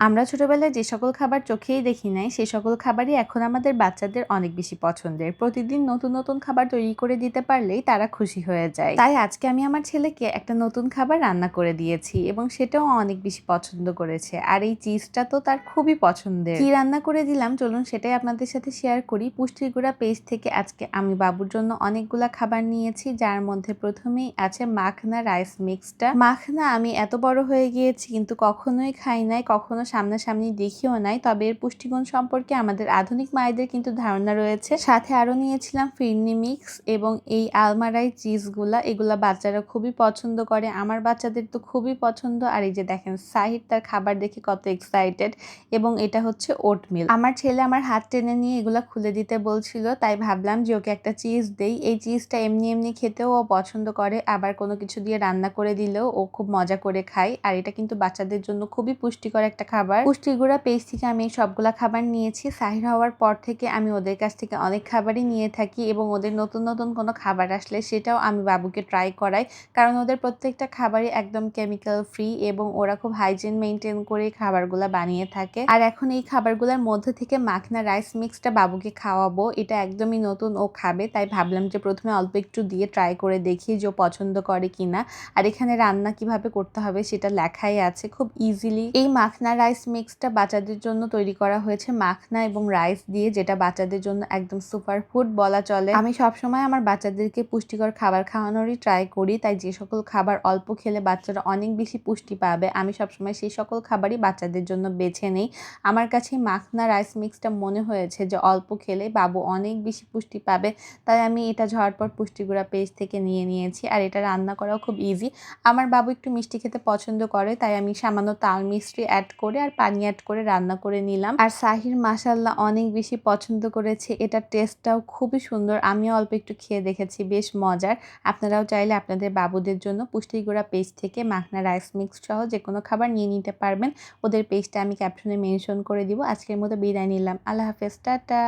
আমরা ছোটবেলায় যে সকল খাবার চোখেই দেখি নাই, সে সকল খাবারই এখন আমাদের বাচ্চাদের অনেক বেশি পছন্দের। প্রতিদিন নতুন, নতুন খাবার তৈরি করে দিতে পারলেই তারা খুশি হয়ে যায়। তাই আজকে আমি আমার ছেলেকে একটা নতুন খাবার রান্না করে দিয়েছি এবং সেটাও অনেক বেশি পছন্দ করেছে। আর এই চিজটা তো তার খুবই পছন্দের। কি রান্না করে দিলাম চলুন সেটাই আপনাদের সাথে শেয়ার করি। পুষ্টির গুঁড়া পেজ থেকে আজকে আমি বাবুর জন্য অনেকগুলা খাবার নিয়েছি, যার মধ্যে প্রথমেই আছে মাখনা রাইস মিক্সটা। মাখনা আমি এত বড় হয়ে গিয়েছি কিন্তু কখনোই খাই নাই, কখনো সামনাসামনি দেখিও নাই। তবে এর পুষ্টিগুণ সম্পর্কে আমাদের আধুনিক মায়েদের কিন্তু ধারণা রয়েছে। সাথে আরো নিয়েছিলাম ফিরনি মিক্স এবং এই আলমারাই চিজগুলা, এগুলা বাচ্চারা খুবই পছন্দ করে। আমার বাচ্চাদের তো খুবই পছন্দ। আর এই যে দেখেন সাহিদ তার খাবার দেখে কত এক্সাইটেড। এবং এটা হচ্ছে ওটমিল। আমার ছেলে আমার হাত টেনে নিয়ে এগুলা খুলে দিতে বলছিল, তাই ভাবলাম যে ওকে একটা চিজ দেই। এই চিজটা এমনি এমনি খেতেও ও পছন্দ করে, আবার কোনো কিছু দিয়ে রান্না করে দিলেও ও খুব মজা করে খায়। আর এটা কিন্তু বাচ্চাদের জন্য খুবই পুষ্টিকর একটা খাবার। পুষ্টির গুঁড়া পেজ থেকে আমি সবগুলা খাবার নিয়েছি। সাহির হওয়ার পর থেকে আমি ওদের কাছ থেকে অনেক খাবারই নিয়ে থাকি এবং ওদের নতুন নতুন কোনো খাবার আসলে সেটাও আমি বাবুকে ট্রাই করাই, কারণ ওদের প্রত্যেকটা খাবারই একদম কেমিক্যাল ফ্রি এবং ওরা খুব হাইজিন মেনটেন করে খাবারগুলা বানিয়ে থাকে। আর এখন এই খাবারগুলোর মধ্যে থেকে মাখনা রাইস মিক্সটা বাবুকে খাওয়াবো, এটা একদমই নতুন, ও খাবে। তাই ভাবলাম যে প্রথমে অল্প একটু দিয়ে ট্রাই করে দেখি যে ও পছন্দ করে কিনা। আর এখানে রান্না কিভাবে করতে হবে সেটা লেখাই আছে খুব ইজিলি। এই মাখনা রাইস মিক্সটা বাচ্চাদের জন্য তৈরি করা হয়েছে মাখনা এবং রাইস দিয়ে, যেটা বাচ্চাদের জন্য একদম সুপার ফুড বলা চলে। আমি সবসময় আমার বাচ্চাদেরকে পুষ্টিকর খাবার খাওয়ানোরই ট্রাই করি, তাই যে সকল খাবার অল্প খেলে বাচ্চারা অনেক বেশি পুষ্টি পাবে আমি সবসময় সেই সকল খাবারই বাচ্চাদের জন্য বেছে নেই। আমার কাছে মাখনা রাইস মিক্সটা মনে হয়েছে যে অল্প খেলে বাবু অনেক বেশি পুষ্টি পাবে, তাই আমি এটা ঝটপট পুষ্টিগুঁড়া পেজ থেকে নিয়ে নিয়েছি। আর এটা রান্না করাও খুব ইজি। আমার বাবু একটু মিষ্টি খেতে পছন্দ করে, তাই আমি সামান্য তাল মিষ্টি অ্যাড করে আর পানি অ্যাড করে রান্না করে নিলাম। আর সাহির মাশাআল্লাহ অনেক বেশি পছন্দ করেছে, এটার টেস্টটাও খুবই সুন্দর। আমিও অল্প একটু খেয়ে দেখেছি, বেশ মজার। আপনারাও চাইলে আপনাদের বাবুদের জন্য পুষ্টির গুঁড়া পেজ থেকে মাখনা রাইস মিক্স সহ যে কোনো খাবার নিয়ে নিতে পারবেন। ওদের পেজটা আমি ক্যাপশনে মেনশন করে দিব। আজকের মতো বিদায় নিলাম। আল্লাহ হাফেজ, টাটা।